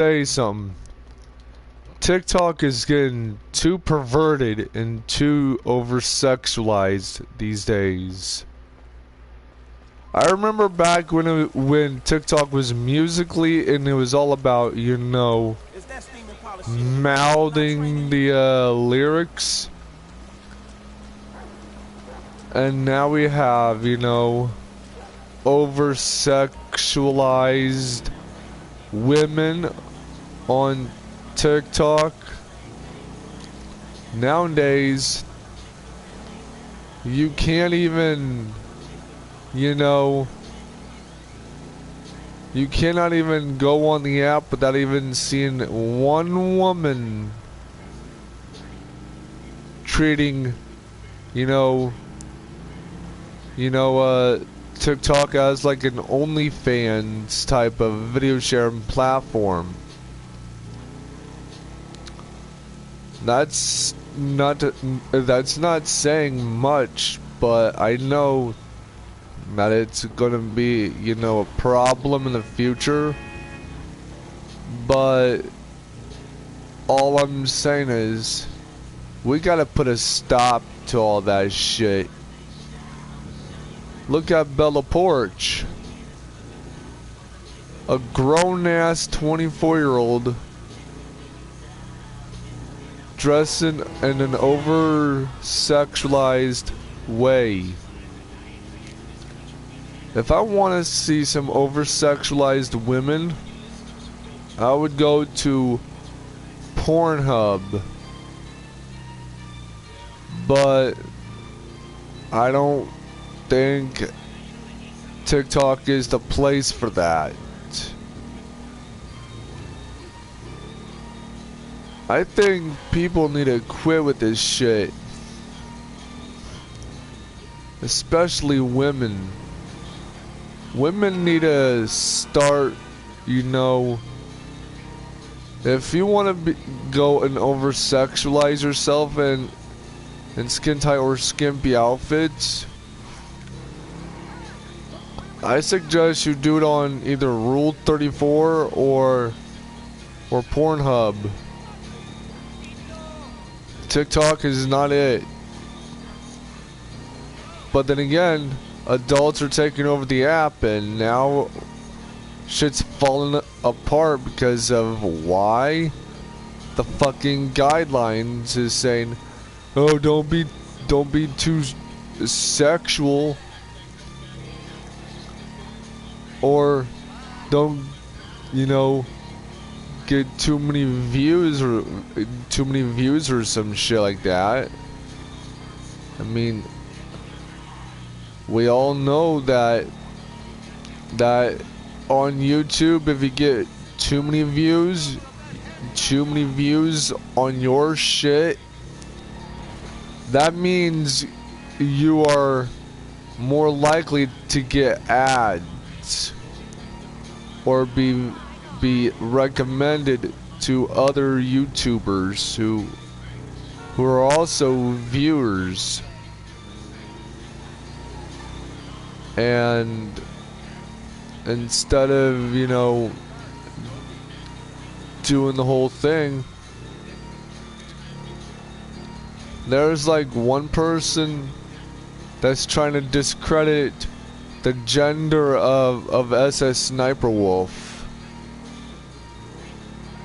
Say something. TikTok is getting too perverted and too over-sexualized these days. I remember back when TikTok was musically and it was all about, you know, mouthing the lyrics. And now we have, you know, over-sexualized women on TikTok. Nowadays, you can't even, you know, you cannot even go on the app without even seeing one woman treating, you know, TikTok as like an OnlyFans type of video sharing platform. That's not saying much, but I know that it's gonna be, you know, a problem in the future. But all I'm saying is we gotta put a stop to all that shit. Look at Bella Porch, a grown-ass 24-year-old dressing in an over-sexualized way. If I want to see some over-sexualized women, I would go to Pornhub. But I don't think TikTok is the place for that. I think people need to quit with this shit. Especially women. Women need to start, you know, if you want to go and over-sexualize yourself in skin tight or skimpy outfits, I suggest you do it on either Rule 34 or Pornhub. TikTok is not it. But then again, adults are taking over the app and now shit's falling apart because of why? The fucking guidelines is saying, oh, don't be too sexual, or don't, you know, get too many views or some shit like that. I mean, we all know that on YouTube, if you get too many views on your shit, that means you are more likely to get ads or be recommended to other YouTubers who are also viewers. And instead of, you know, doing the whole thing, there's like one person that's trying to discredit the gender of SS Sniper Wolf.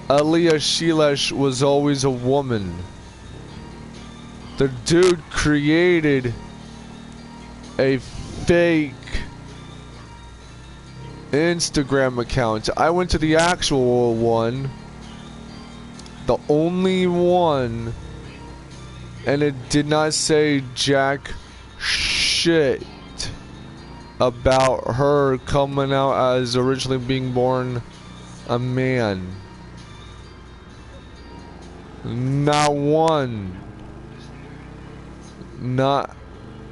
Aliyah Shelesh was always a woman. The dude created a fake Instagram account. I went to the actual one, the only one, and it did not say jack shit about her coming out as originally being born a man. Not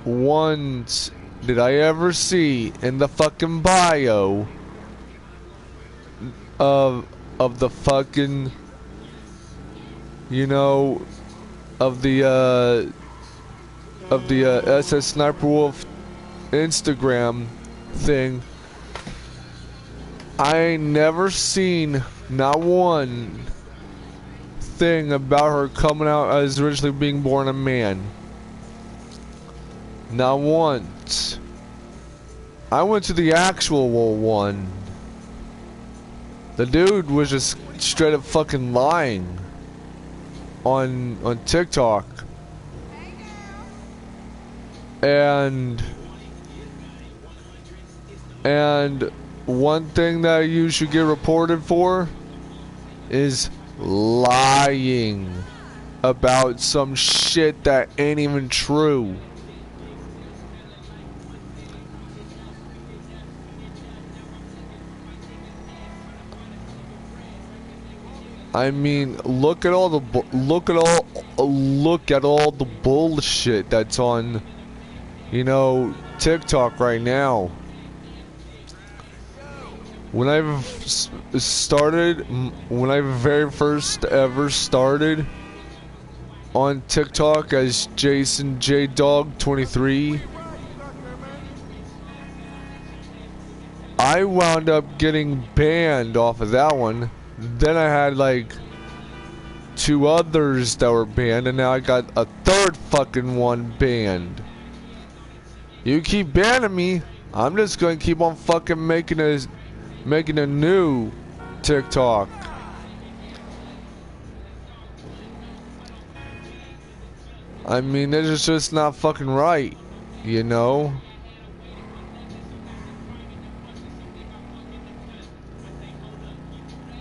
once did I ever see in the fucking bio of the fucking, you know, of the SS Sniper Wolf Instagram thing. I ain't never seen Not one thing about her coming out as originally being born a man. Not once. I went to the actual one. The dude was just straight up fucking lying on TikTok. And one thing that you should get reported for is lying about some shit that ain't even true. I mean, look at all the bullshit that's on, you know, TikTok right now. When I very first ever started on TikTok as Jason J Dog 23, I wound up getting banned off of that one. Then I had like 2 others that were banned, and now I got a 3rd fucking one banned. You keep banning me, I'm just gonna keep on fucking making a new TikTok. I mean, this is just not fucking right, you know?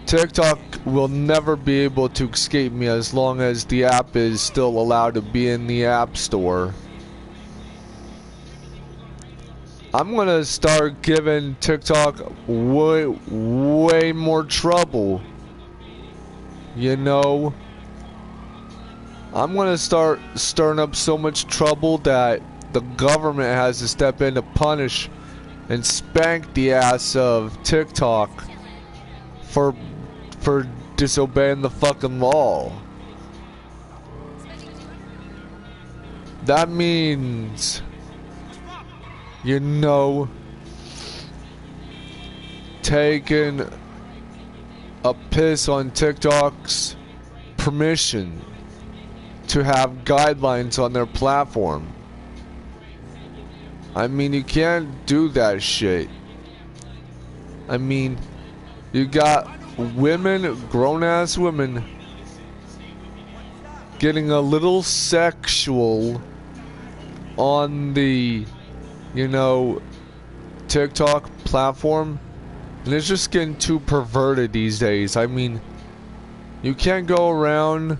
TikTok will never be able to escape me as long as the app is still allowed to be in the App Store. I'm gonna start giving TikTok way more trouble. You know? I'm gonna start stirring up so much trouble that the government has to step in to punish and spank the ass of TikTok for disobeying the fucking law. That means, you know, taking a piss on TikTok's permission to have guidelines on their platform. I mean, you can't do that shit. I mean, you got women, grown-ass women, getting a little sexual on the, you know, TikTok platform, and it's just getting too perverted these days. I mean, you can't go around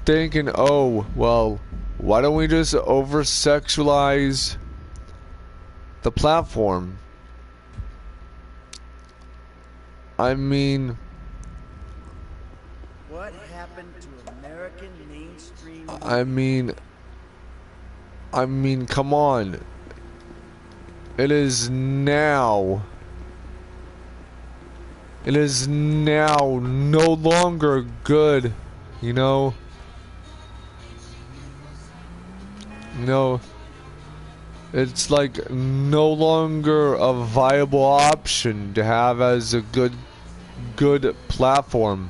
thinking, oh, well, why don't we just over-sexualize the platform? I mean, what happened to American mainstream? I mean, come on. It is now no longer good, you know? No, it's like no longer a viable option to have as a good platform.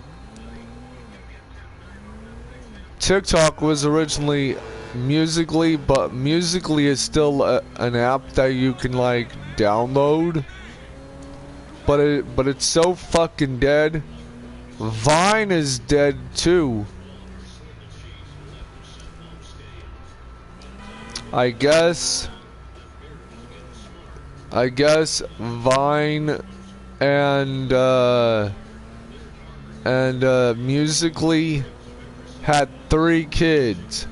TikTok was originally Musically, but Musically is still an app that you can like download, but it's so fucking dead. Vine is dead too. I guess Vine and Musically had 3 kids.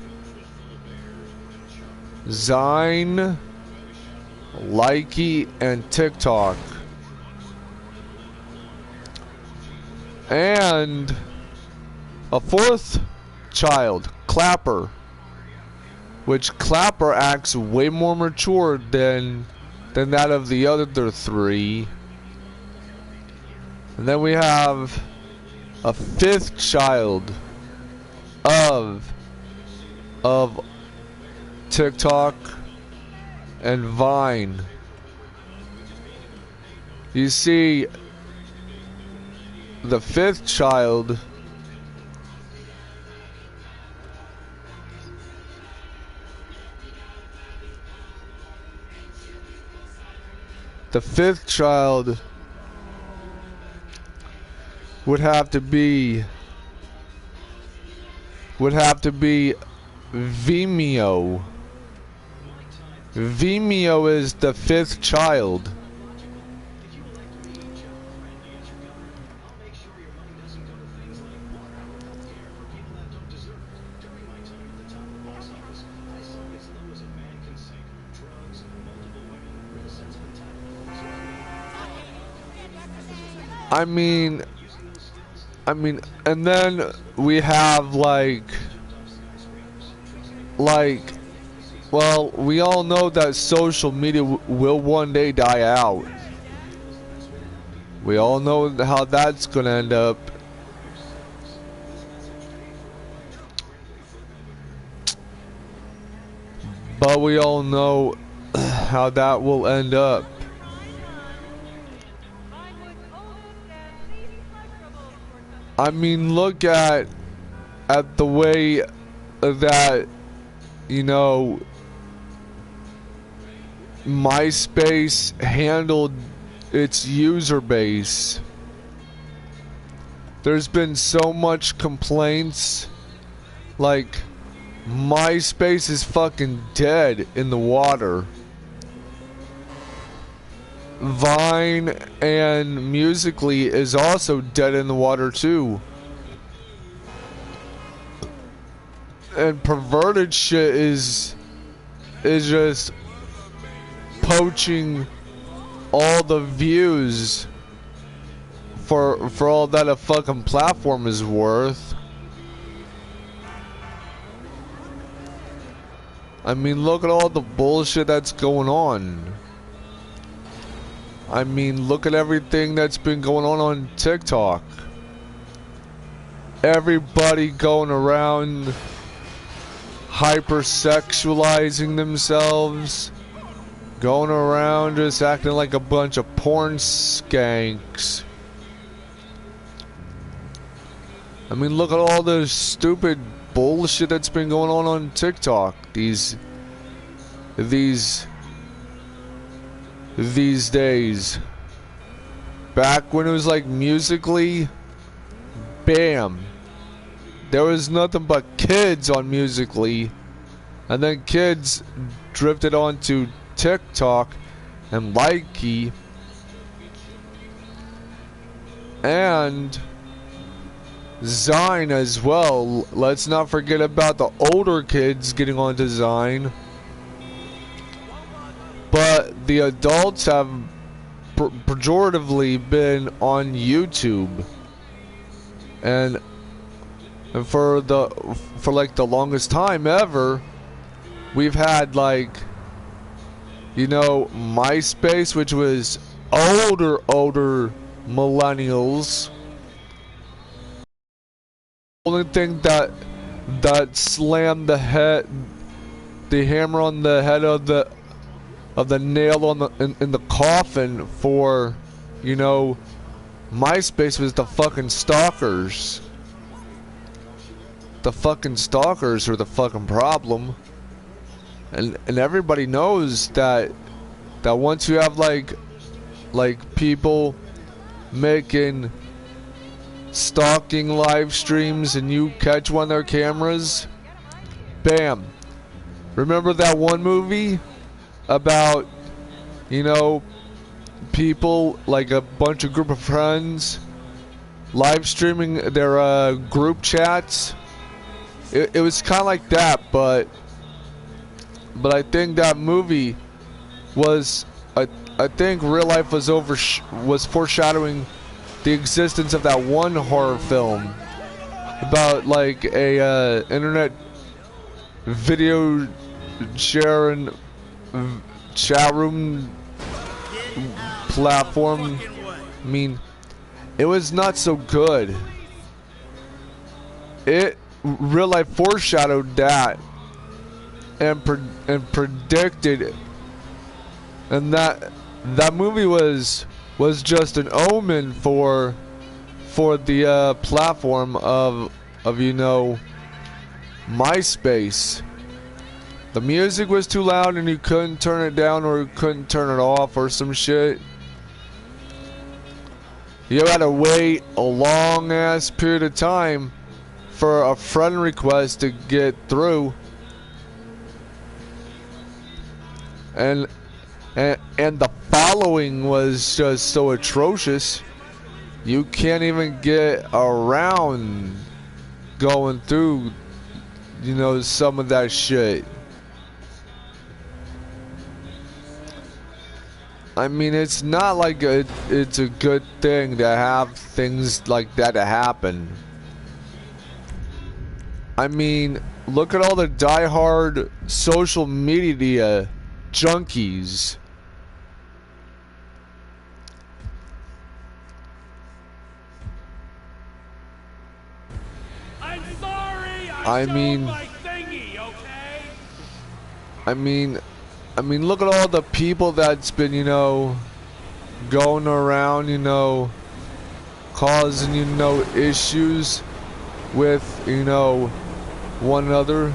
Zine, Likey, and TikTok. And a 4th child, Clapper. Which Clapper acts way more mature than that of the other 3. And then we have a 5th child of TikTok and Vine. You see, the fifth child would have to be Vimeo. Vimeo is the fifth child. I mean, and then we have well, we all know that social media will one day die out. We all know how that's gonna end up. But we all know how that will end up. I mean, look at the way that, you know, MySpace handled its user base. There's been so much complaints, like MySpace is fucking dead in the water. Vine and Musically is also dead in the water too. And perverted shit is just poaching all the views for all that a fucking platform is worth. I mean, look at all the bullshit that's going on. I mean, look at everything that's been going on TikTok. Everybody going around hypersexualizing themselves, going around just acting like a bunch of porn skanks. I mean, look at all the stupid bullshit that's been going on TikTok these days. Back when it was like Musically, bam, there was nothing but kids on Musically, and then kids drifted onto TikTok and Likey, and Zine as well. Let's not forget about the older kids getting onto Zine. But the adults have pejoratively been on YouTube, and for like the longest time ever, we've had, like, you know, MySpace, which was older millennials. Only thing that slammed the hammer on the head of the nail on in the coffin for, you know, MySpace was the fucking stalkers. The fucking stalkers are the fucking problem. And everybody knows that once you have like people making stalking live streams and you catch one of their cameras, bam. Remember that one movie about, you know, people, like a group of friends live streaming their group chats? It was kind of like that, but I think that movie was, I think real life was foreshadowing the existence of that one horror film about like a internet video sharing chat room platform. I mean, it was not so good. It real life foreshadowed that and predicted it, and that movie was just an omen for for the platform of you know, MySpace. The music was too loud and you couldn't turn it down or you couldn't turn it off or some shit. You had to wait a long ass period of time for a friend request to get through. And the following was just so atrocious. You can't even get around going through, you know, some of that shit. I mean, it's not like it's a good thing to have things like that to happen. I mean, look at all the diehard social media junkies. I'm sorry. I mean, my thingy, okay? I mean, look at all the people that's been, you know, going around, you know, causing, you know, issues with, you know, one another.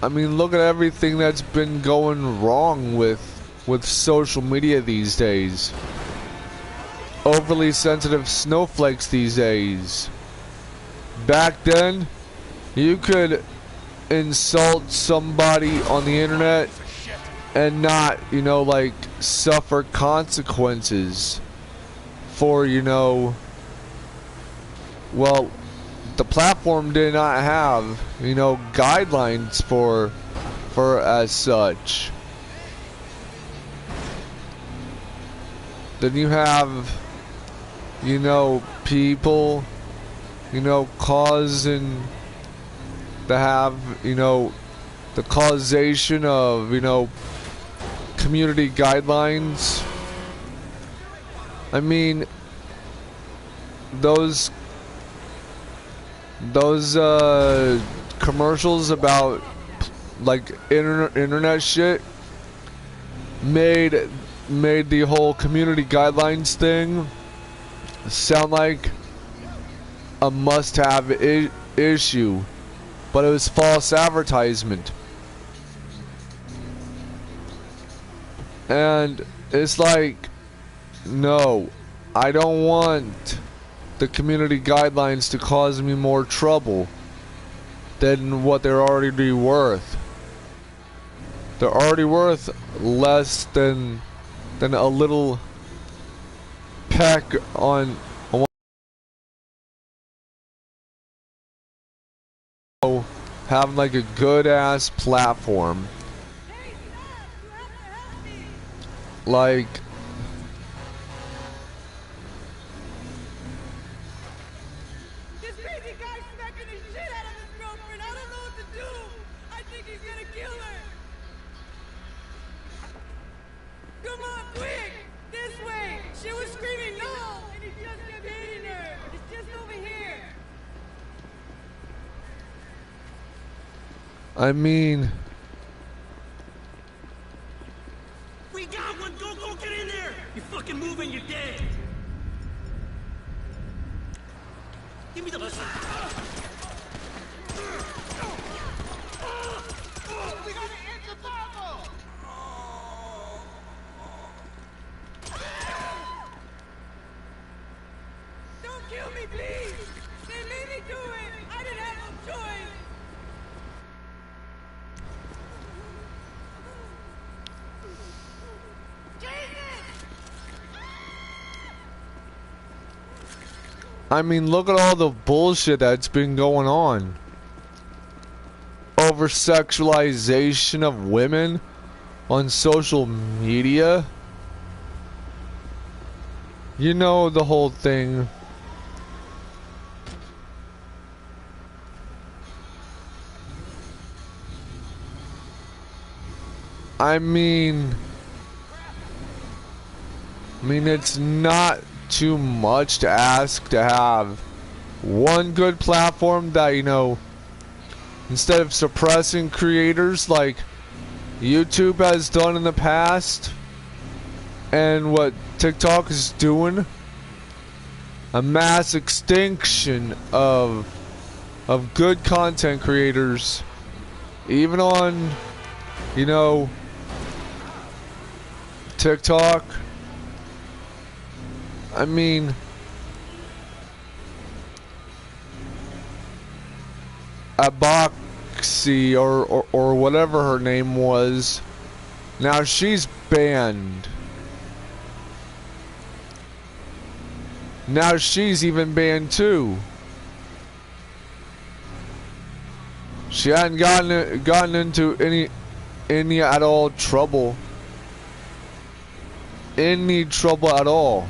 I mean, look at everything that's been going wrong with social media these days. Overly sensitive snowflakes these days. Back then, you could insult somebody on the internet and not, you know, like, suffer consequences for, you know, well, the platform did not have, you know, guidelines for as such. Then you have, you know, people, you know, causing to have, you know, the causation of, you know, community guidelines. I mean, those commercials about like internet shit made the whole community guidelines thing sound like a must-have issue, but it was false advertisement. And it's like, no, I don't want the community guidelines to cause me more trouble than what they're already worth. They're already worth less than a little peck on having like a good ass platform. Like, this crazy guy smacking the shit out of his girlfriend. I don't know what to do. I think he's gonna kill her. Come on, quick! This way! She was screaming no! And he just kept hitting her! It's just over here! I mean, We got one. Go get in there. You're fucking moving. You're dead. Give me the. We gotta end the battle! Don't kill me, please! They made me do it! I didn't have no choice! I mean, look at all the bullshit that's been going on. Over sexualization of women on social media. You know the whole thing. I mean, it's not too much to ask to have one good platform that, you know, instead of suppressing creators like YouTube has done in the past, And what TikTok is doing, a mass extinction of good content creators, even on, you know, TikTok. I mean, Aboxy or whatever her name was, now she's banned. Now she's even banned too. She hadn't gotten into any at all trouble. Any trouble at all.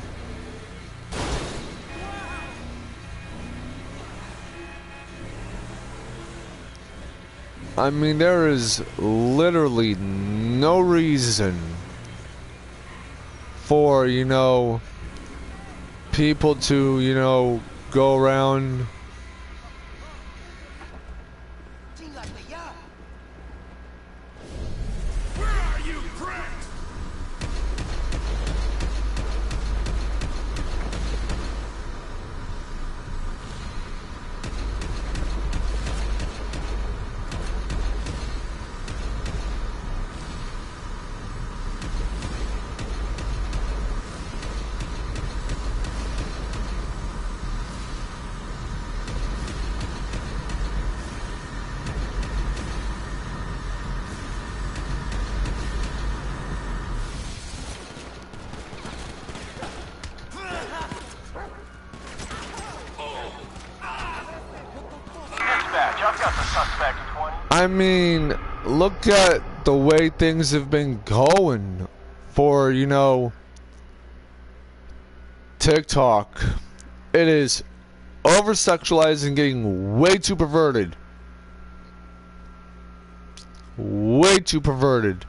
I mean, there is literally no reason for, you know, people to, you know, go around Where are you, pricks? I mean, look at the way things have been going for, you know, TikTok. It is over-sexualized and getting way too perverted. Way too perverted.